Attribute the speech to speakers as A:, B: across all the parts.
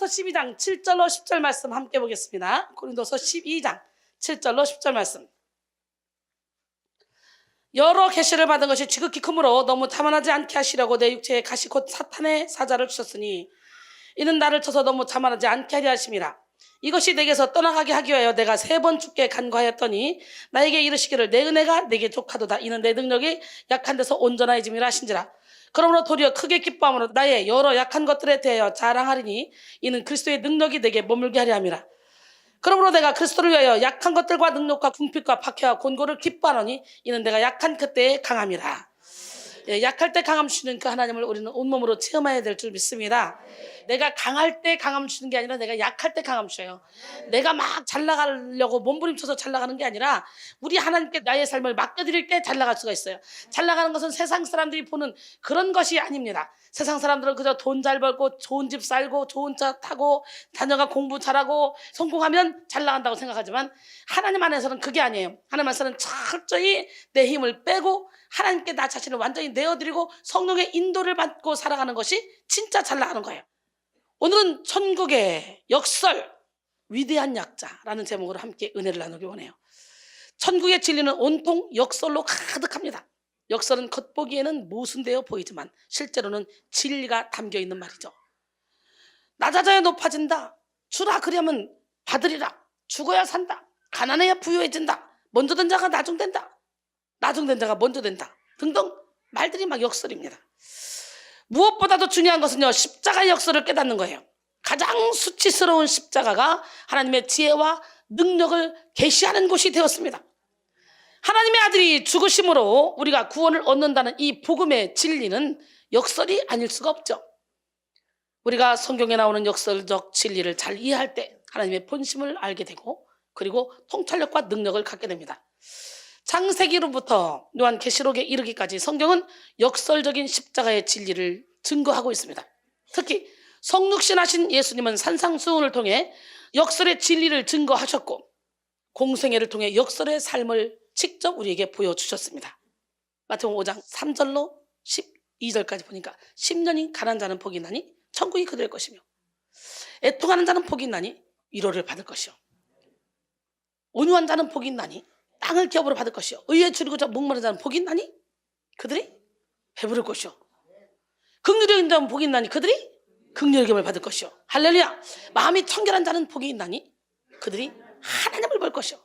A: 고린도서 12장 7절로 10절 말씀 함께 보겠습니다. 고린도서 12장 7절로 10절 말씀. 여러 계시를 받은 것이 지극히 크므로 너무 자만하지 않게 하시려고 내 육체에 가시 곧 사탄의 사자를 주셨으니 이는 나를 쳐서 너무 자만하지 않게 하려 하심이라. 이것이 내게서 떠나가게 하기 위하여 내가 3번 주께 간구하였더니 나에게 이르시기를 내 은혜가 내게 족하도다. 이는 내 능력이 약한 데서 온전하여짐이라 하신지라. 그러므로 도리어 크게 기뻐함으로 나의 여러 약한 것들에 대하여 자랑하리니 이는 그리스도의 능력이 내게 머물게 하려 함이라. 그러므로 내가 그리스도를 위하여 약한 것들과 능력과 궁핍과 박해와 곤고를 기뻐하노니 이는 내가 약한 그때에 강함이라. 예, 약할 때 강함 주시는 그 하나님을 우리는 온몸으로 체험해야 될 줄 믿습니다. 내가 강할 때 강함 주시는 게 아니라 내가 약할 때 강함 주셔요. 내가 막 잘 나가려고 몸부림쳐서 잘 나가는 게 아니라 우리 하나님께 나의 삶을 맡겨드릴 때 잘 나갈 수가 있어요. 잘 나가는 것은 세상 사람들이 보는 그런 것이 아닙니다. 세상 사람들은 그저 돈 잘 벌고 좋은 집 살고 좋은 차 타고 자녀가 공부 잘하고 성공하면 잘 나간다고 생각하지만 하나님 안에서는 그게 아니에요. 하나님 안에서는 철저히 내 힘을 빼고 하나님께 나 자신을 완전히 내어드리고 성령의 인도를 받고 살아가는 것이 진짜 잘 나가는 거예요. 오늘은 천국의 역설 위대한 약자라는 제목으로 함께 은혜를 나누기 원해요. 천국의 진리는 온통 역설로 가득합니다. 역설은 겉보기에는 모순되어 보이지만 실제로는 진리가 담겨있는 말이죠. 낮아져야 높아진다. 주라 그려면 받으리라. 죽어야 산다. 가난해야 부유해진다. 먼저 된 자가 나중된다. 나중된 자가 먼저 된다. 등등 말들이 막 역설입니다. 무엇보다도 중요한 것은요, 십자가의 역설을 깨닫는 거예요. 가장 수치스러운 십자가가 하나님의 지혜와 능력을 계시하는 곳이 되었습니다. 하나님의 아들이 죽으심으로 우리가 구원을 얻는다는 이 복음의 진리는 역설이 아닐 수가 없죠. 우리가 성경에 나오는 역설적 진리를 잘 이해할 때 하나님의 본심을 알게 되고 그리고 통찰력과 능력을 갖게 됩니다. 창세기로부터 요한계시록에 이르기까지 성경은 역설적인 십자가의 진리를 증거하고 있습니다. 특히 성육신하신 예수님은 산상수훈을 통해 역설의 진리를 증거하셨고 공생애를 통해 역설의 삶을 직접 우리에게 보여주셨습니다. 마태복음 5장 3절로 12절까지 보니까 10년이 가난한 자는 복이 있나니 천국이 그될 것이며 애통하는 자는 복이 있나니 위로를 받을 것이요 온유한 자는 복이 있나니 땅을 기업으로 받을 것이요 의에 줄이고자 목마른 자는 복이 있나니 그들이 배부를 것이요 긍휼히 여긴 자는 복이 있나니 그들이 긍휼의 기업을 받을 것이요 할렐루야. 마음이 청결한 자는 복이 있나니 그들이 하나님을 볼 것이요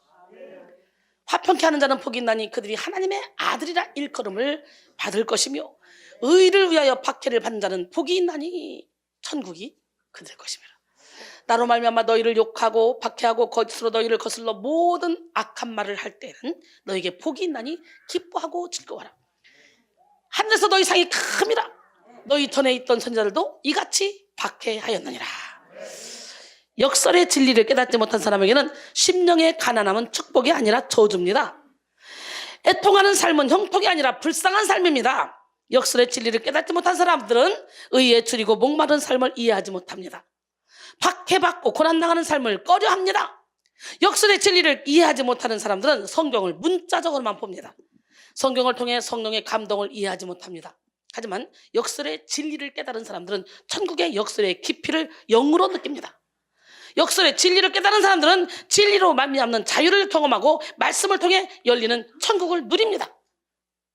A: 화평케 하는 자는 복이 있나니 그들이 하나님의 아들이라 일컬음을 받을 것이며 의를 위하여 박해를 받는 자는 복이 있나니 천국이 그들 것이며 나로 말미암아 너희를 욕하고 박해하고 거짓으로 너희를 거슬러 모든 악한 말을 할 때는 너희에게 복이 있나니 기뻐하고 즐거워라. 하늘에서 너희 상이 큼이라. 너희 전에 있던 선지자들도 이같이 박해하였느니라. 역설의 진리를 깨닫지 못한 사람에게는 심령의 가난함은 축복이 아니라 저주입니다. 애통하는 삶은 형통이 아니라 불쌍한 삶입니다. 역설의 진리를 깨닫지 못한 사람들은 의에 줄이고 목마른 삶을 이해하지 못합니다. 박해받고 고난당하는 삶을 꺼려합니다. 역설의 진리를 이해하지 못하는 사람들은 성경을 문자적으로만 봅니다. 성경을 통해 성령의 감동을 이해하지 못합니다. 하지만 역설의 진리를 깨달은 사람들은 천국의 역설의 깊이를 영으로 느낍니다. 역설의 진리를 깨달은 사람들은 진리로 말미암는 자유를 경험하고 말씀을 통해 열리는 천국을 누립니다.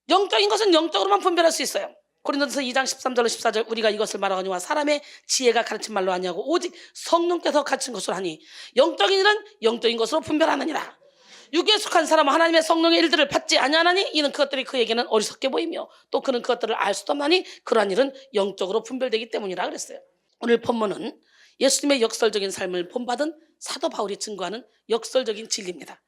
A: 영적인 것은 영적으로만 분별할 수 있어요. 고린도서 2장 13절로 14절 우리가 이것을 말하거니와 사람의 지혜가 가르친 말로 아니하고 오직 성령께서 가르친 것으로 하니 영적인 일은 영적인 것으로 분별하느니라. 육에 속한 사람은 하나님의 성령의 일들을 받지 아니하나니 이는 그것들이 그에게는 어리석게 보이며 또 그는 그것들을 알 수도 없나니 그러한 일은 영적으로 분별되기 때문이라 그랬어요. 오늘 본문은 예수님의 역설적인 삶을 본받은 사도 바울이 증거하는 역설적인 진리입니다.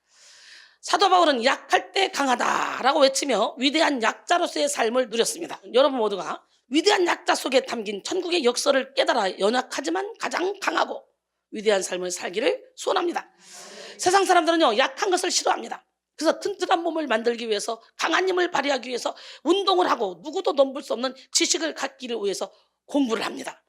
A: 사도 바울은 약할 때 강하다라고 외치며 위대한 약자로서의 삶을 누렸습니다. 여러분 모두가 위대한 약자 속에 담긴 천국의 역설을 깨달아 연약하지만 가장 강하고 위대한 삶을 살기를 소원합니다. 세상 사람들은요 약한 것을 싫어합니다. 그래서 튼튼한 몸을 만들기 위해서 강한 힘을 발휘하기 위해서 운동을 하고 누구도 넘볼 수 없는 지식을 갖기를 위해서 공부를 합니다.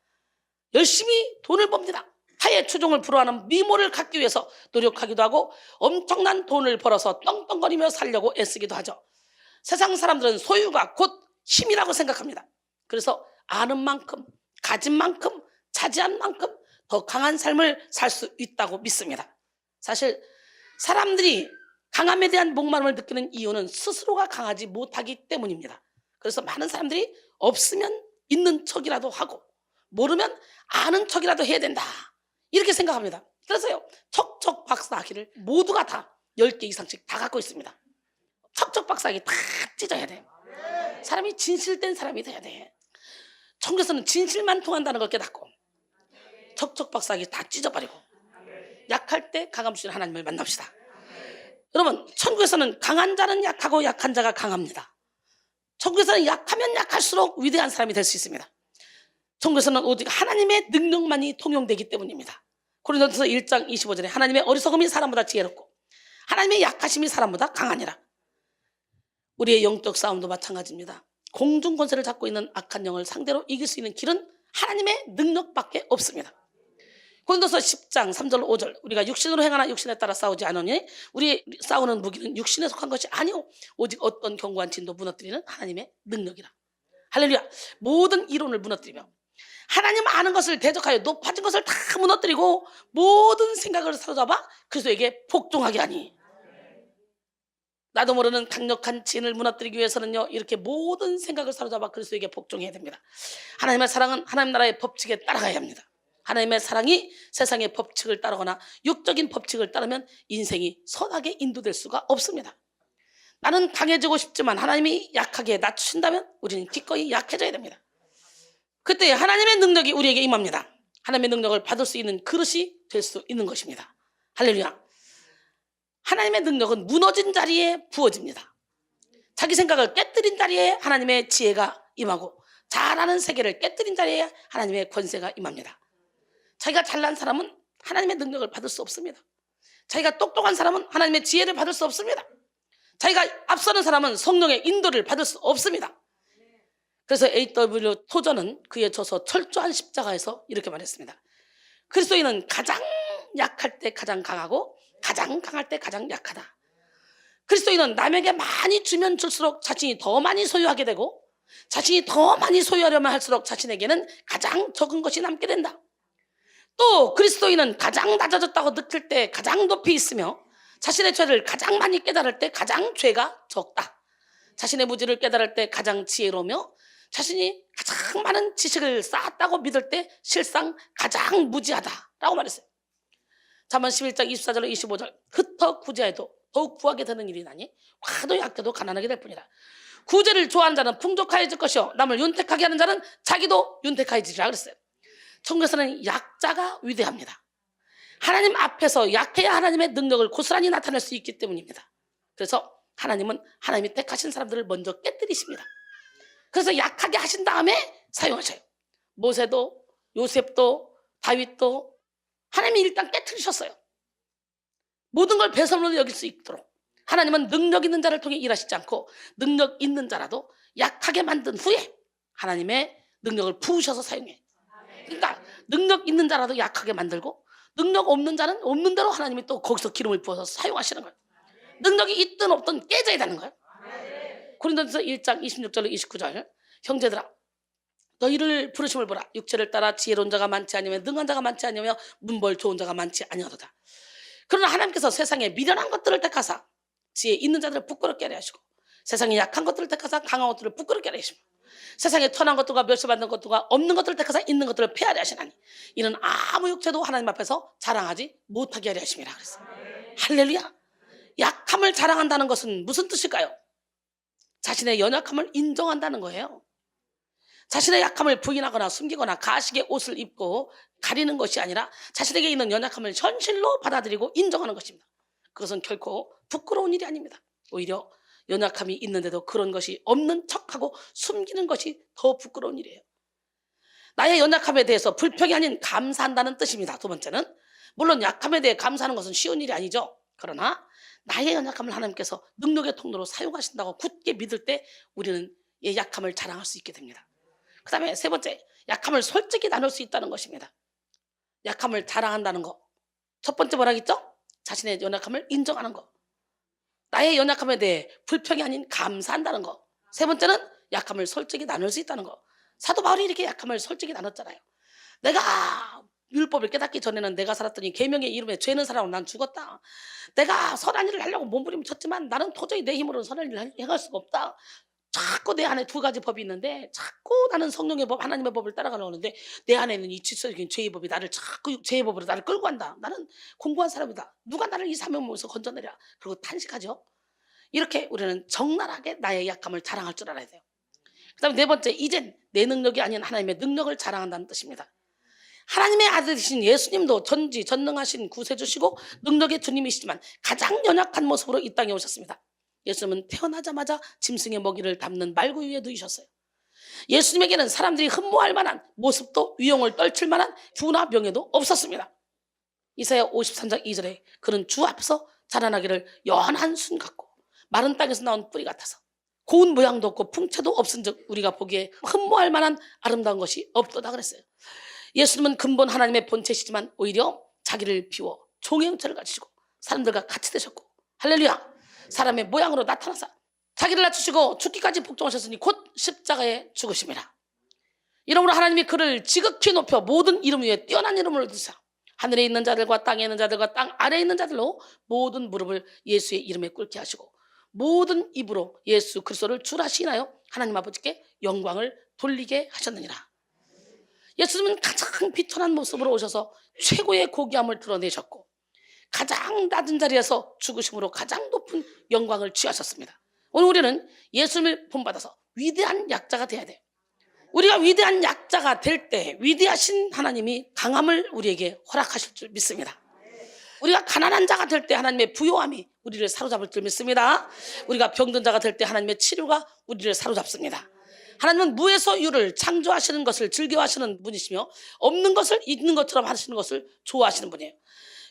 A: 열심히 돈을 법니다. 하의 추종을 불허하는 미모를 갖기 위해서 노력하기도 하고 엄청난 돈을 벌어서 떵떵거리며 살려고 애쓰기도 하죠. 세상 사람들은 소유가 곧 힘이라고 생각합니다. 그래서 아는 만큼, 가진 만큼, 차지한 만큼 더 강한 삶을 살 수 있다고 믿습니다. 사실 사람들이 강함에 대한 목마름을 느끼는 이유는 스스로가 강하지 못하기 때문입니다. 그래서 많은 사람들이 없으면 있는 척이라도 하고 모르면 아는 척이라도 해야 된다, 이렇게 생각합니다. 그래서요, 척척 박사하기를 모두가 다 10개 이상씩 다 갖고 있습니다. 척척 박사하기 다 찢어야 돼. 사람이 진실된 사람이 돼야 돼. 천국에서는 진실만 통한다는 걸 깨닫고 척척 박사하기 다 찢어버리고 약할 때 강함 주시는 하나님을 만납시다. 여러분, 천국에서는 강한 자는 약하고 약한 자가 강합니다. 천국에서는 약하면 약할수록 위대한 사람이 될 수 있습니다. 천국에서는 오직 하나님의 능력만이 통용되기 때문입니다. 고린도전서 1장 25절에 하나님의 어리석음이 사람보다 지혜롭고 하나님의 약하심이 사람보다 강하니라. 우리의 영적 싸움도 마찬가지입니다. 공중 권세를 잡고 있는 악한 영을 상대로 이길 수 있는 길은 하나님의 능력밖에 없습니다. 고린도서 10장 3절 5절 우리가 육신으로 행하나 육신에 따라 싸우지 않으니 우리 싸우는 무기는 육신에 속한 것이 아니오 오직 어떤 견고한 진도 무너뜨리는 하나님의 능력이라. 할렐루야. 모든 이론을 무너뜨리며 하나님 아는 것을 대적하여 높아진 것을 다 무너뜨리고 모든 생각을 사로잡아 그리스도에게 복종하게 하니. 나도 모르는 강력한 진을 무너뜨리기 위해서는요, 이렇게 모든 생각을 사로잡아 그리스도에게 복종해야 됩니다. 하나님의 사랑은 하나님 나라의 법칙에 따라가야 합니다. 하나님의 사랑이 세상의 법칙을 따르거나 육적인 법칙을 따르면 인생이 선하게 인도될 수가 없습니다. 나는 강해지고 싶지만 하나님이 약하게 낮추신다면 우리는 기꺼이 약해져야 됩니다. 그때 하나님의 능력이 우리에게 임합니다. 하나님의 능력을 받을 수 있는 그릇이 될 수 있는 것입니다. 할렐루야. 하나님의 능력은 무너진 자리에 부어집니다. 자기 생각을 깨뜨린 자리에 하나님의 지혜가 임하고 잘하는 세계를 깨뜨린 자리에 하나님의 권세가 임합니다. 자기가 잘난 사람은 하나님의 능력을 받을 수 없습니다. 자기가 똑똑한 사람은 하나님의 지혜를 받을 수 없습니다. 자기가 앞서는 사람은 성령의 인도를 받을 수 없습니다. 그래서 A.W. 토저는 그에 져서 철저한 십자가에서 이렇게 말했습니다. 그리스도인은 가장 약할 때 가장 강하고 가장 강할 때 가장 약하다. 그리스도인은 남에게 많이 주면 줄수록 자신이 더 많이 소유하게 되고 자신이 더 많이 소유하려면 할수록 자신에게는 가장 적은 것이 남게 된다. 또 그리스도인은 가장 낮아졌다고 느낄 때 가장 높이 있으며 자신의 죄를 가장 많이 깨달을 때 가장 죄가 적다. 자신의 무지를 깨달을 때 가장 지혜로우며 자신이 가장 많은 지식을 쌓았다고 믿을 때 실상 가장 무지하다라고 말했어요. 잠언 11장 24절로 25절 흩어 구제해도 더욱 구하게 되는 일이 나니 화도 약해도 가난하게 될 뿐이라. 구제를 좋아하는 자는 풍족하여질 것이요 남을 윤택하게 하는 자는 자기도 윤택하여지리라 그랬어요. 천국에서는 약자가 위대합니다. 하나님 앞에서 약해야 하나님의 능력을 고스란히 나타낼 수 있기 때문입니다. 그래서 하나님은 하나님이 택하신 사람들을 먼저 깨뜨리십니다. 그래서 약하게 하신 다음에 사용하셔요. 모세도 요셉도 다윗도 하나님이 일단 깨뜨리셨어요. 모든 걸 배설물로 여길 수 있도록 하나님은 능력 있는 자를 통해 일하시지 않고 능력 있는 자라도 약하게 만든 후에 하나님의 능력을 부으셔서 사용해. 그러니까 능력 있는 자라도 약하게 만들고 능력 없는 자는 없는 대로 하나님이 또 거기서 기름을 부어서 사용하시는 거예요. 능력이 있든 없든 깨져야 되는 거예요. 고린도전서 1장 26절로 29절 형제들아 너희를 부르심을 보라. 육체를 따라 지혜로운 자가 많지 아니며 능한 자가 많지 아니며 문벌 좋은 자가 많지 아니하도다. 그러나 하나님께서 세상에 미련한 것들을 택하사 지혜 있는 자들을 부끄럽게 하려 하시고 세상에 약한 것들을 택하사 강한 것들을 부끄럽게 하려 하시고 세상에 천한 것들과 멸시받는 것들과 없는 것들을 택하사 있는 것들을 폐하려 하시나니 이는 아무 육체도 하나님 앞에서 자랑하지 못하게 하려 하심이라 그랬어요. 할렐루야. 약함을 자랑한다는 것은 무슨 뜻일까요? 자신의 연약함을 인정한다는 거예요. 자신의 약함을 부인하거나 숨기거나 가식의 옷을 입고 가리는 것이 아니라 자신에게 있는 연약함을 현실로 받아들이고 인정하는 것입니다. 그것은 결코 부끄러운 일이 아닙니다. 오히려 연약함이 있는데도 그런 것이 없는 척하고 숨기는 것이 더 부끄러운 일이에요. 나의 연약함에 대해서 불평이 아닌 감사한다는 뜻입니다. 두 번째는 물론 약함에 대해 감사하는 것은 쉬운 일이 아니죠. 그러나 나의 연약함을 하나님께서 능력의 통로로 사용하신다고 굳게 믿을 때 우리는 이 약함을 자랑할 수 있게 됩니다. 그 다음에 세 번째, 약함을 솔직히 나눌 수 있다는 것입니다. 약함을 자랑한다는 거. 첫 번째 뭐라겠죠? 자신의 연약함을 인정하는 거. 나의 연약함에 대해 불평이 아닌 감사한다는 거. 세 번째는 약함을 솔직히 나눌 수 있다는 거. 사도 바울이 이렇게 약함을 솔직히 나눴잖아요. 내가 율법을 깨닫기 전에는 내가 살았더니 계명의 이름에 죄는 사람으로 난 죽었다. 내가 선한 일을 하려고 몸부림쳤지만 나는 도저히 내 힘으로는 선한 일을 해갈 수가 없다. 자꾸 내 안에 두 가지 법이 있는데 자꾸 나는 성령의 법 하나님의 법을 따라가려고 하는데 내 안에는 이 지적인 죄의 법이 나를 자꾸 죄의 법으로 나를 끌고 간다. 나는 공고한 사람이다. 누가 나를 이 사명에서 건져내랴. 그리고 탄식하죠. 이렇게 우리는 적나라하게 나의 약함을 자랑할 줄 알아야 돼요. 그 다음에 네 번째, 이젠 내 능력이 아닌 하나님의 능력을 자랑한다는 뜻입니다. 하나님의 아들이신 예수님도 전지전능하신 구세주시고 능력의 주님이시지만 가장 연약한 모습으로 이 땅에 오셨습니다. 예수님은 태어나자마자 짐승의 먹이를 담는 말구 위에 누이셨어요. 예수님에게는 사람들이 흠모할 만한 모습도 위용을 떨칠 만한 부나 명예도 없었습니다. 이사야 53장 2절에 그는 주 앞에서 자라나기를 연한 순 같고 마른 땅에서 나온 뿌리 같아서 고운 모양도 없고 풍채도 없은즉 우리가 보기에 흠모할 만한 아름다운 것이 없도다 그랬어요. 예수님은 근본 하나님의 본체시지만 오히려 자기를 비워 종의 형체를 가지시고 사람들과 같이 되셨고, 할렐루야, 사람의 모양으로 나타나사 자기를 낮추시고 죽기까지 복종하셨으니 곧 십자가에 죽으심이라. 이러므로 하나님이 그를 지극히 높여 모든 이름 위에 뛰어난 이름을 두사 하늘에 있는 자들과 땅에 있는 자들과 땅 아래에 있는 자들로 모든 무릎을 예수의 이름에 꿇게 하시고 모든 입으로 예수 그리스도를 주라 시인하여 하나님 아버지께 영광을 돌리게 하셨느니라. 예수님은 가장 비천한 모습으로 오셔서 최고의 고귀함을 드러내셨고 가장 낮은 자리에서 죽으심으로 가장 높은 영광을 취하셨습니다. 오늘 우리는 예수님을 본받아서 위대한 약자가 돼야 돼요. 우리가 위대한 약자가 될 때 위대하신 하나님이 강함을 우리에게 허락하실 줄 믿습니다. 우리가 가난한 자가 될 때 하나님의 부요함이 우리를 사로잡을 줄 믿습니다. 우리가 병든 자가 될 때 하나님의 치료가 우리를 사로잡습니다. 하나님은 무에서 유를 창조하시는 것을 즐겨하시는 분이시며 없는 것을 있는 것처럼 하시는 것을 좋아하시는 분이에요.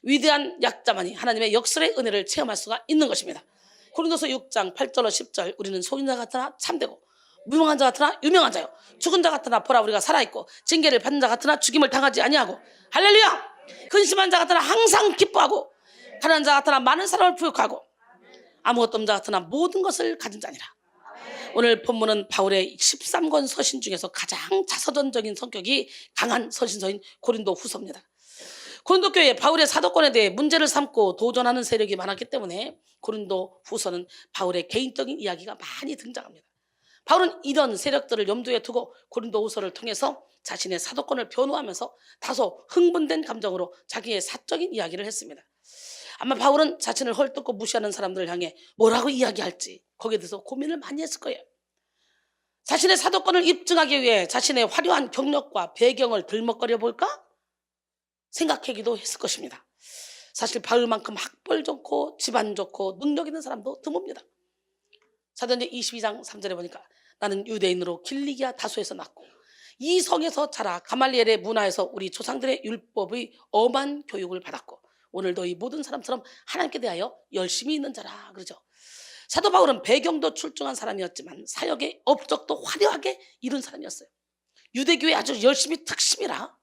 A: 위대한 약자만이 하나님의 역설의 은혜를 체험할 수가 있는 것입니다. 고린도서 6장 8절로 10절 우리는 속인 자 같으나 참되고 무명한 자 같으나 유명한 자요 죽은 자 같으나 보라 우리가 살아있고 징계를 받는 자 같으나 죽임을 당하지 아니하고, 할렐루야, 근심한 자 같으나 항상 기뻐하고 가난한 자 같으나 많은 사람을 부욕하고 아무것도 없는 자 같으나 모든 것을 가진 자니라. 오늘 본문은 바울의 13권 서신 중에서 가장 자서전적인 성격이 강한 서신서인 고린도 후서입니다. 고린도 교회에 바울의 사도권에 대해 문제를 삼고 도전하는 세력이 많았기 때문에 고린도 후서는 바울의 개인적인 이야기가 많이 등장합니다. 바울은 이런 세력들을 염두에 두고 고린도 후서를 통해서 자신의 사도권을 변호하면서 다소 흥분된 감정으로 자기의 사적인 이야기를 했습니다. 아마 바울은 자신을 헐뜯고 무시하는 사람들을 향해 뭐라고 이야기할지 거기에 대해서 고민을 많이 했을 거예요. 자신의 사도권을 입증하기 위해 자신의 화려한 경력과 배경을 들먹거려 볼까 생각하기도 했을 것입니다. 사실 바울만큼 학벌 좋고 집안 좋고 능력 있는 사람도 드뭅니다. 사도행전 22장 3절에 보니까 나는 유대인으로 길리기아 다소에서 났고 이 성에서 자라 가말리엘의 문화에서 우리 조상들의 율법의 엄한 교육을 받았고 오늘도 이 모든 사람처럼 하나님께 대하여 열심히 있는 자라 그러죠. 사도 바울은 배경도 출중한 사람이었지만 사역의 업적도 화려하게 이룬 사람이었어요. 유대교에 아주 열심히 특심이라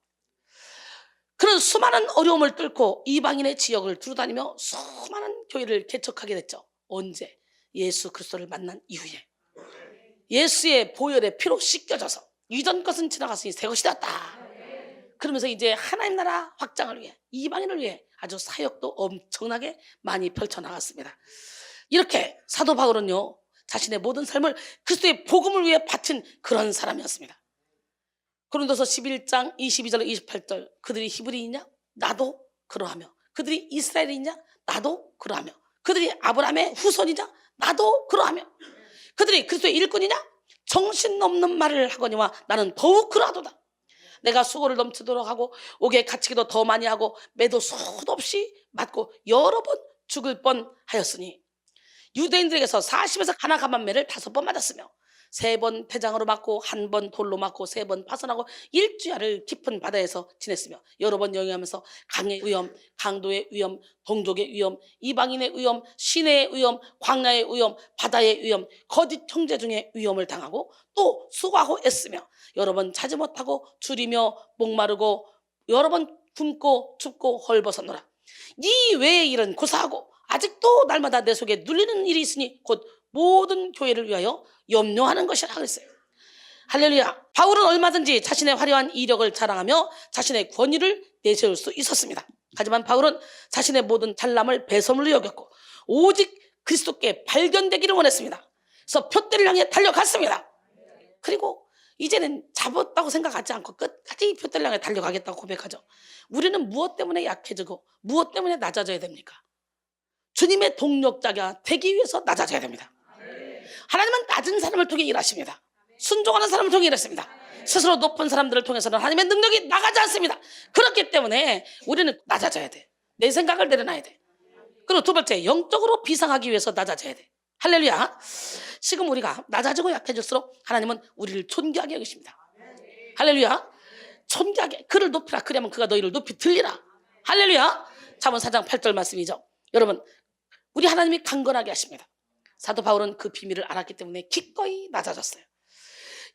A: 그런 수많은 어려움을 뚫고 이방인의 지역을 두루다니며 수많은 교회를 개척하게 됐죠. 언제? 예수 그리스도를 만난 이후에 예수의 보혈의 피로 씻겨져서 이전 것은 지나갔으니 새 것이 되었다. 그러면서 이제 하나님 나라 확장을 위해 이방인을 위해 아주 사역도 엄청나게 많이 펼쳐나갔습니다. 이렇게 사도 바울은요 자신의 모든 삶을 그리스도의 복음을 위해 바친 그런 사람이었습니다. 고린도서 11장 22절 28절 그들이 히브리이냐? 나도 그러하며 그들이 이스라엘이냐? 나도 그러하며 그들이 아브라함의 후손이냐? 나도 그러하며 그들이 그리스도의 일꾼이냐? 정신없는 말을 하거니와 나는 더욱 그러하도다. 내가 수고를 넘치도록 하고 옥에 갇히기도 더 많이 하고 매도 수도 없이 맞고 여러 번 죽을 뻔하였으니 유대인들에게서 40에서 하나 감한매를 5번 맞았으며 3번 폐장으로 맞고 1번 돌로 맞고 3번 파선하고 일주야를 깊은 바다에서 지냈으며 여러 번 여행하면서 강의 위험, 강도의 위험, 동족의 위험, 이방인의 위험, 시내의 위험, 광야의 위험, 바다의 위험, 거짓 형제 중에 위험을 당하고 또 수고하고 애쓰며 여러 번 자지 못하고 줄이며 목마르고 여러 번 굶고 춥고 헐벗었노라. 이 외의 일은 고사하고 아직도 날마다 내 속에 눌리는 일이 있으니 곧 모든 교회를 위하여 염려하는 것이라 그랬어요. 할렐루야. 바울은 얼마든지 자신의 화려한 이력을 자랑하며 자신의 권위를 내세울 수 있었습니다. 하지만 바울은 자신의 모든 잘남을 배설물로 여겼고 오직 그리스도께 발견되기를 원했습니다. 그래서 표대를 향해 달려갔습니다. 그리고 이제는 잡았다고 생각하지 않고 끝까지 표대를 향해 달려가겠다고 고백하죠. 우리는 무엇 때문에 약해지고 무엇 때문에 낮아져야 됩니까? 주님의 동력자가 되기 위해서 낮아져야 됩니다. 하나님은 낮은 사람을 통해 일하십니다. 순종하는 사람을 통해 일했습니다. 스스로 높은 사람들을 통해서는 하나님의 능력이 나가지 않습니다. 그렇기 때문에 우리는 낮아져야 돼. 내 생각을 내려놔야 돼. 그리고 두 번째, 영적으로 비상하기 위해서 낮아져야 돼. 할렐루야. 지금 우리가 낮아지고 약해질수록 하나님은 우리를 존귀하게 여기십니다. 할렐루야. 존귀하게 그를 높이라. 그러면 그가 너희를 높이 들리라. 할렐루야. 잠언 4장 8절 말씀이죠. 여러분, 우리 하나님이 강건하게 하십니다. 사도 바울은 그 비밀을 알았기 때문에 기꺼이 낮아졌어요.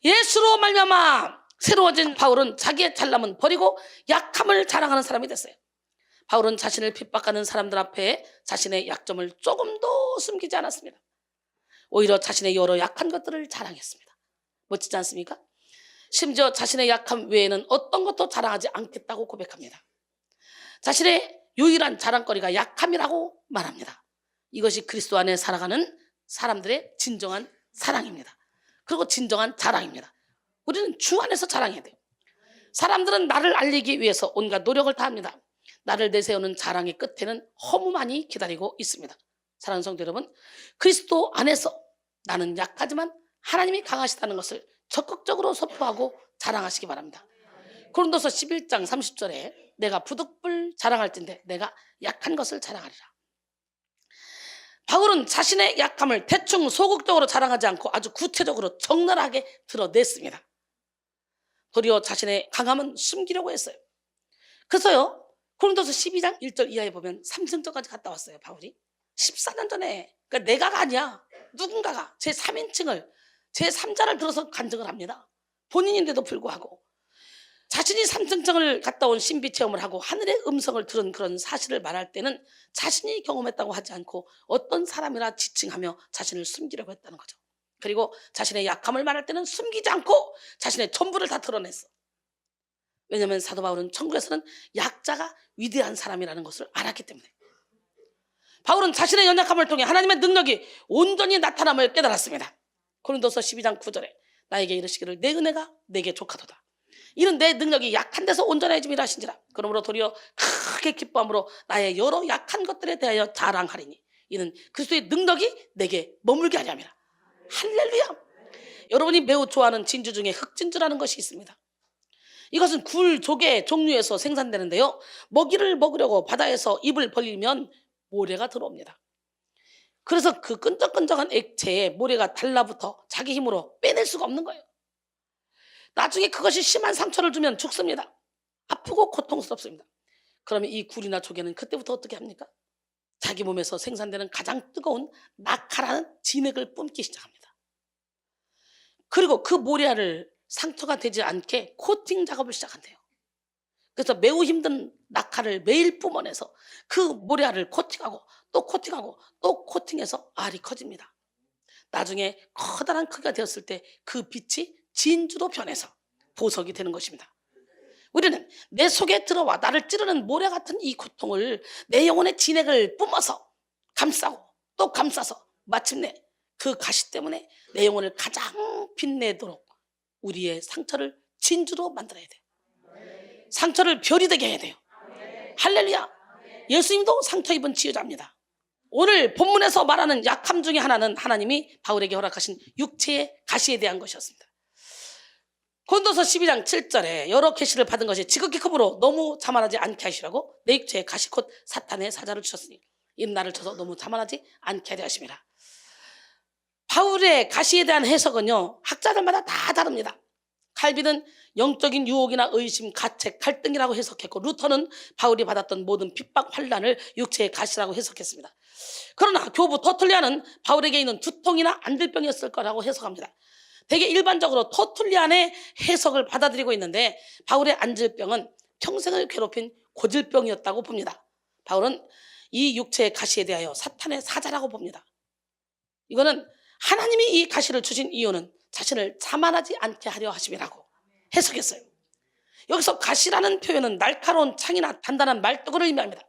A: 예수로 말미암아 새로워진 바울은 자기의 잘남은 버리고 약함을 자랑하는 사람이 됐어요. 바울은 자신을 핍박하는 사람들 앞에 자신의 약점을 조금도 숨기지 않았습니다. 오히려 자신의 여러 약한 것들을 자랑했습니다. 멋지지 않습니까? 심지어 자신의 약함 외에는 어떤 것도 자랑하지 않겠다고 고백합니다. 자신의 유일한 자랑거리가 약함이라고 말합니다. 이것이 그리스도 안에 살아가는 사람들의 진정한 사랑입니다. 그리고 진정한 자랑입니다. 우리는 주 안에서 자랑해야 돼요. 사람들은 나를 알리기 위해서 온갖 노력을 다합니다. 나를 내세우는 자랑의 끝에는 허무만이 기다리고 있습니다. 사랑하는 성도 여러분, 그리스도 안에서 나는 약하지만 하나님이 강하시다는 것을 적극적으로 선포하고 자랑하시기 바랍니다. 고린도서 11장 30절에 내가 부득불 자랑할진대 내가 약한 것을 자랑하리라. 바울은 자신의 약함을 대충 소극적으로 자랑하지 않고 아주 구체적으로 적나라하게 드러냈습니다. 도리어 자신의 강함은 숨기려고 했어요. 그래서요, 고린도서 12장 1절 이하에 보면 3승절까지 갔다 왔어요. 바울이 14년 전에, 그러니까 내가가 아니야, 누군가가 제 3인칭을 제 3자를 들어서 간증을 합니다. 본인인데도 불구하고 자신이 3승청을 갔다 온 신비 체험을 하고 하늘의 음성을 들은 그런 사실을 말할 때는 자신이 경험했다고 하지 않고 어떤 사람이라 지칭하며 자신을 숨기려고 했다는 거죠. 그리고 자신의 약함을 말할 때는 숨기지 않고 자신의 전부를 다 드러냈어. 왜냐하면 사도 바울은 천국에서는 약자가 위대한 사람이라는 것을 알았기 때문에. 바울은 자신의 연약함을 통해 하나님의 능력이 온전히 나타남을 깨달았습니다. 고린도서 12장 9절에 나에게 이르시기를 내 은혜가 내게 족하도다. 이는 내 능력이 약한 데서 온전해짐이라 하신지라. 그러므로 도리어 크게 기뻐함으로 나의 여러 약한 것들에 대하여 자랑하리니 이는 그리스도의 능력이 내게 머물게 하려함이라. 할렐루야. 여러분이 매우 좋아하는 진주 중에 흑진주라는 것이 있습니다. 이것은 굴, 조개 종류에서 생산되는데요, 먹이를 먹으려고 바다에서 입을 벌리면 모래가 들어옵니다. 그래서 그 끈적끈적한 액체에 모래가 달라붙어 자기 힘으로 빼낼 수가 없는 거예요. 나중에 그것이 심한 상처를 주면 죽습니다. 아프고 고통스럽습니다. 그러면 이 굴이나 조개는 그때부터 어떻게 합니까? 자기 몸에서 생산되는 가장 뜨거운 낙하라는 진액을 뿜기 시작합니다. 그리고 그 모래알을 상처가 되지 않게 코팅 작업을 시작한대요. 그래서 매우 힘든 낙하를 매일 뿜어내서 그 모래알을 코팅하고 또 코팅하고 또 코팅해서 알이 커집니다. 나중에 커다란 크기가 되었을 때 그 빛이 진주로 변해서 보석이 되는 것입니다. 우리는 내 속에 들어와 나를 찌르는 모래 같은 이 고통을 내 영혼의 진액을 뿜어서 감싸고 또 감싸서 마침내 그 가시 때문에 내 영혼을 가장 빛내도록 우리의 상처를 진주로 만들어야 돼요. 상처를 별이 되게 해야 돼요. 할렐루야. 예수님도 상처 입은 치유자입니다. 오늘 본문에서 말하는 약함 중에 하나는 하나님이 바울에게 허락하신 육체의 가시에 대한 것이었습니다. 고린도서 12장 7절에 여러 계시를 받은 것이 지극히 크므로 너무 자만하지 않게 하시라고 내 육체에 가시 곧 사탄의 사자를 주셨으니 이는 나를 쳐서 너무 자만하지 않게 하려 하심이라. 바울의 가시에 대한 해석은요, 학자들마다 다 다릅니다. 칼빈은 영적인 유혹이나 의심, 가책, 갈등이라고 해석했고, 루터는 바울이 받았던 모든 핍박, 환난을 육체의 가시라고 해석했습니다. 그러나 교부 터툴리안은 바울에게 있는 두통이나 안들병이었을 거라고 해석합니다. 되게 일반적으로 터툴리안의 해석을 받아들이고 있는데 바울의 안질병은 평생을 괴롭힌 고질병이었다고 봅니다. 바울은 이 육체의 가시에 대하여 사탄의 사자라고 봅니다. 이거는 하나님이 이 가시를 주신 이유는 자신을 자만하지 않게 하려 하심이라고 해석했어요. 여기서 가시라는 표현은 날카로운 창이나 단단한 말뚝을 의미합니다.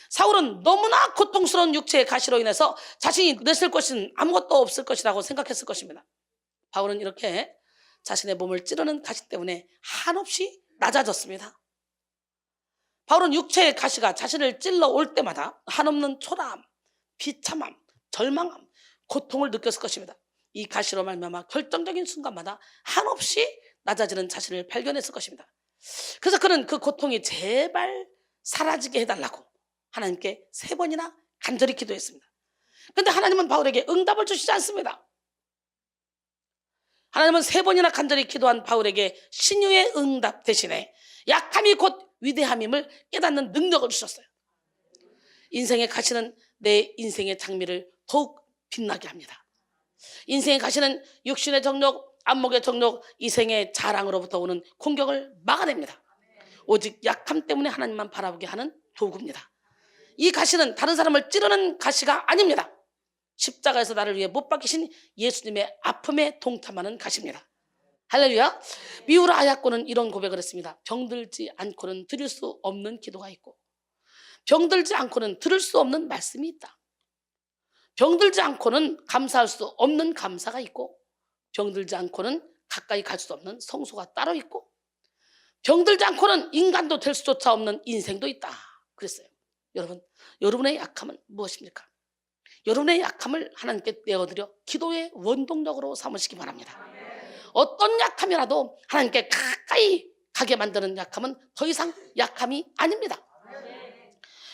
A: 사울은 너무나 고통스러운 육체의 가시로 인해서 자신이 냈을 것은 아무것도 없을 것이라고 생각했을 것입니다. 바울은 이렇게 자신의 몸을 찌르는 가시 때문에 한없이 낮아졌습니다. 바울은 육체의 가시가 자신을 찔러 올 때마다 한없는 초라함, 비참함, 절망함, 고통을 느꼈을 것입니다. 이 가시로 말미암아 결정적인 순간마다 한없이 낮아지는 자신을 발견했을 것입니다. 그래서 그는 그 고통이 제발 사라지게 해달라고 하나님께 3번이나 간절히 기도했습니다. 그런데 하나님은 바울에게 응답을 주시지 않습니다. 하나님은 3번이나 간절히 기도한 바울에게 신유의 응답 대신에 약함이 곧 위대함임을 깨닫는 능력을 주셨어요. 인생의 가시는 내 인생의 장미를 더욱 빛나게 합니다. 인생의 가시는 육신의 정욕, 안목의 정욕, 이생의 자랑으로부터 오는 공격을 막아냅니다. 오직 약함 때문에 하나님만 바라보게 하는 도구입니다. 이 가시는 다른 사람을 찌르는 가시가 아닙니다. 십자가에서 나를 위해 못 박히신 예수님의 아픔에 동참하는 가시입니다. 할렐루야. 미우라 아야코는 이런 고백을 했습니다. 병들지 않고는 드릴 수 없는 기도가 있고, 병들지 않고는 들을 수 없는 말씀이 있다. 병들지 않고는 감사할 수 없는 감사가 있고, 병들지 않고는 가까이 갈 수 없는 성소가 따로 있고, 병들지 않고는 인간도 될 수조차 없는 인생도 있다 그랬어요. 여러분, 여러분의 약함은 무엇입니까? 여러분의 약함을 하나님께 내어드려 기도의 원동력으로 삼으시기 바랍니다. 어떤 약함이라도 하나님께 가까이 가게 만드는 약함은 더 이상 약함이 아닙니다.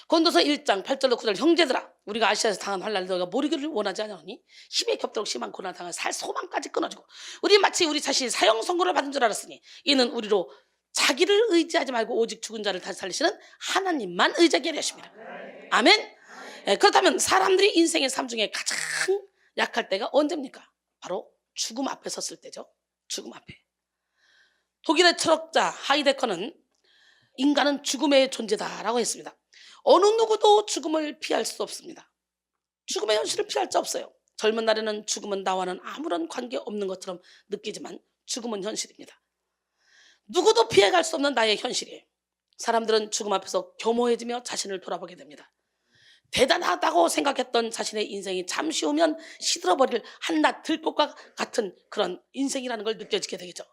A: 고린도서 1장 8절로 9절, 형제들아, 우리가 아시아에서 당한 환난을 너희가 모르기를 원하지 않으니 힘에 겹도록 심한 고난을 당하 살 소망까지 끊어지고, 우리 마치 우리 자신이 사형 선고를 받은 줄 알았으니 이는 우리로 자기를 의지하지 말고 오직 죽은 자를 다시 살리시는 하나님만 의지하게 하려 하십니다. 아멘. 그렇다면 사람들이 인생의 삶 중에 가장 약할 때가 언제입니까? 바로 죽음 앞에 섰을 때죠. 죽음 앞에. 독일의 철학자 하이데커는 인간은 죽음의 존재다라고 했습니다. 어느 누구도 죽음을 피할 수 없습니다. 죽음의 현실을 피할 수 없어요. 젊은 날에는 죽음은 나와는 아무런 관계없는 것처럼 느끼지만 죽음은 현실입니다. 누구도 피해갈 수 없는 나의 현실이에요. 사람들은 죽음 앞에서 겸허해지며 자신을 돌아보게 됩니다. 대단하다고 생각했던 자신의 인생이 잠시 후면 시들어버릴 한낱 들꽃과 같은 그런 인생이라는 걸 느껴지게 되겠죠.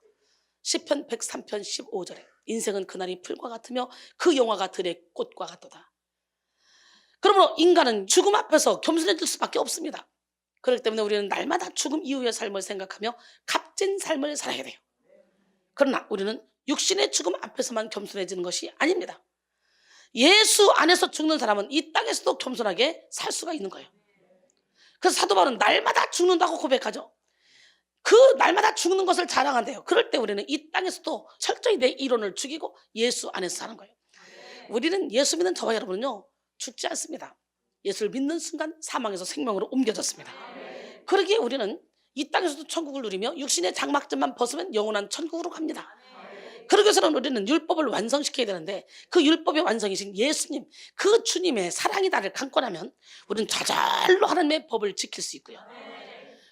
A: 시편 103편 15절에 인생은 그날이 풀과 같으며 그 영화가 들의 꽃과 같도다. 그러므로 인간은 죽음 앞에서 겸손해질 수밖에 없습니다. 그렇기 때문에 우리는 날마다 죽음 이후의 삶을 생각하며 값진 삶을 살아야 돼요. 그러나 우리는 육신의 죽음 앞에서만 겸손해지는 것이 아닙니다. 예수 안에서 죽는 사람은 이 땅에서도 겸손하게 살 수가 있는 거예요. 그래서 사도 바울은 날마다 죽는다고 고백하죠. 그 날마다 죽는 것을 자랑한대요. 그럴 때 우리는 이 땅에서도 철저히 내 이론을 죽이고 예수 안에서 사는 거예요. 우리는 예수 믿는 저와 여러분은요, 죽지 않습니다. 예수를 믿는 순간 사망에서 생명으로 옮겨졌습니다. 그러기에 우리는 이 땅에서도 천국을 누리며 육신의 장막점만 벗으면 영원한 천국으로 갑니다. 그러기 위해서는 우리는 율법을 완성시켜야 되는데, 그 율법의 완성이신 예수님, 그 주님의 사랑이 나를 강권하면 우리는 저절로 하나님의 법을 지킬 수 있고요.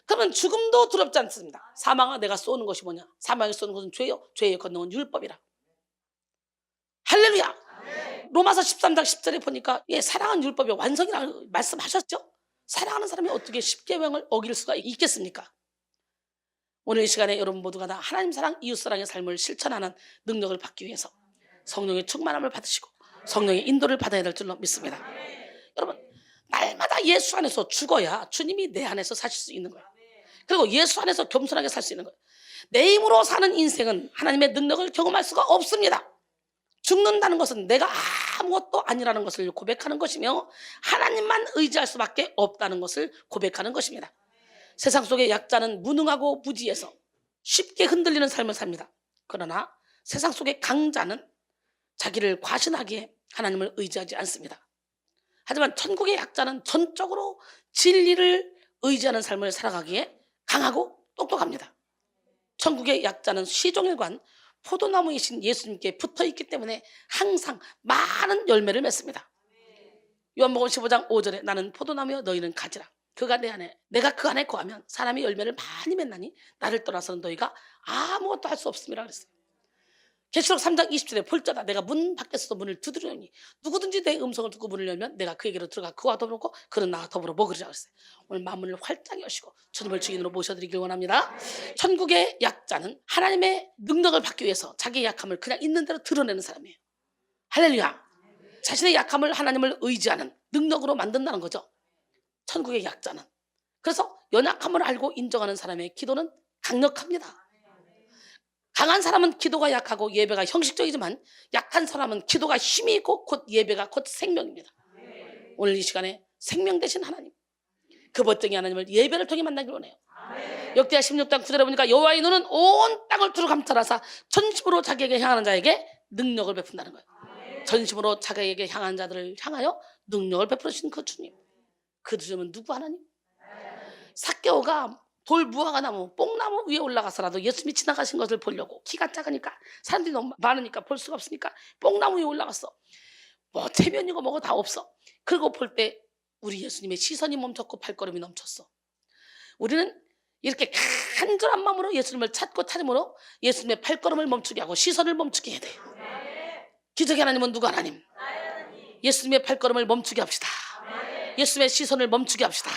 A: 그러면 죽음도 두렵지 않습니다. 사망아 내가 쏘는 것이 뭐냐? 사망이 쏘는 것은 죄요, 죄의 권능은 율법이라. 할렐루야. 로마서 13장 10절에 보니까 사랑은 율법의 완성이라고 말씀하셨죠. 사랑하는 사람이 어떻게 십계명을 어길 수가 있겠습니까? 오늘 이 시간에 여러분 모두가 다 하나님 사랑, 이웃 사랑의 삶을 실천하는 능력을 받기 위해서 성령의 충만함을 받으시고 성령의 인도를 받아야 될 줄로 믿습니다. 여러분, 날마다 예수 안에서 죽어야 주님이 내 안에서 사실 수 있는 거예요. 그리고 예수 안에서 겸손하게 살 수 있는 거예요. 내 힘으로 사는 인생은 하나님의 능력을 경험할 수가 없습니다. 죽는다는 것은 내가 아무것도 아니라는 것을 고백하는 것이며 하나님만 의지할 수밖에 없다는 것을 고백하는 것입니다. 세상 속의 약자는 무능하고 무지해서 쉽게 흔들리는 삶을 삽니다. 그러나 세상 속의 강자는 자기를 과신하기에 하나님을 의지하지 않습니다. 하지만 천국의 약자는 전적으로 진리를 의지하는 삶을 살아가기에 강하고 똑똑합니다. 천국의 약자는 시종일관 포도나무이신 예수님께 붙어있기 때문에 항상 많은 열매를 맺습니다. 요한복음 15장 5절에 나는 포도나무여 너희는 가지라. 그가 내 안에 내가 그 안에 거하면 사람이 열매를 많이 맺나니 나를 떠나서는 너희가 아무것도 할 수 없음이라 그랬어요. 계시록 3장 20절에 볼자다 내가 문 밖에서도 문을 두드리니 누구든지 내 음성을 듣고 문을 열면 내가 그에게로 들어가 그와 더불어 먹고 그는 나와 더불어 먹으리라 그랬어요. 오늘 마음문을 활짝 여시고 주님을 주인으로 모셔드리길 원합니다. 천국의 약자는 하나님의 능력을 받기 위해서 자기의 약함을 그냥 있는 대로 드러내는 사람이에요. 할렐루야. 자신의 약함을 하나님을 의지하는 능력으로 만든다는 거죠. 천국의 약자는. 그래서 연약함을 알고 인정하는 사람의 기도는 강력합니다. 강한 사람은 기도가 약하고 예배가 형식적이지만 약한 사람은 기도가 힘이 있고 곧 예배가 곧 생명입니다. 오늘 이 시간에 생명 되신 하나님, 그 멋쟁이 하나님을 예배를 통해 만나길 원해요. 역대하 16장 9절에 보니까 여호와의 눈은 온 땅을 두루 감찰하사 전심으로 자기에게 향하는 자에게 능력을 베푼다는 거예요. 전심으로 자기에게 향한 자들을 향하여 능력을 베푸신 그 주님, 그 주님은 누구 하나님? 삭개오가 돌 무화과 나무, 뽕나무 위에 올라가서라도 예수님이 지나가신 것을 보려고, 키가 작으니까 사람들이 너무 많으니까 볼 수가 없으니까 뽕나무 위에 올라갔어. 뭐 체면이고 뭐고 다 없어. 그리고 볼 때 우리 예수님의 시선이 멈췄고 발걸음이 넘쳤어. 우리는 이렇게 간절한 마음으로 예수님을 찾고 찾음으로 예수님의 발걸음을 멈추게 하고 시선을 멈추게 해야 돼요. 기적의 하나님은 누구 하나님? 예수님의 발걸음을 멈추게 합시다. 예수님의 시선을 멈추게 합시다.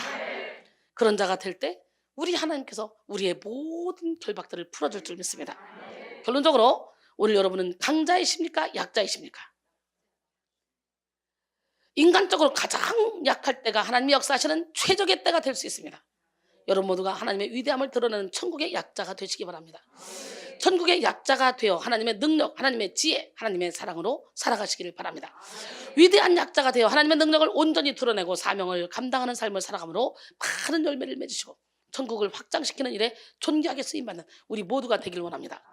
A: 그런 자가 될 때 우리 하나님께서 우리의 모든 결박들을 풀어줄 줄 믿습니다. 결론적으로 오늘 여러분은 강자이십니까? 약자이십니까? 인간적으로 가장 약할 때가 하나님의 역사하시는 최적의 때가 될 수 있습니다. 여러분 모두가 하나님의 위대함을 드러내는 천국의 약자가 되시기 바랍니다. 천국의 약자가 되어 하나님의 능력, 하나님의 지혜, 하나님의 사랑으로 살아가시기를 바랍니다. 위대한 약자가 되어 하나님의 능력을 온전히 드러내고 사명을 감당하는 삶을 살아감으로 많은 열매를 맺으시고 천국을 확장시키는 일에 존귀하게 쓰임받는 우리 모두가 되길 원합니다.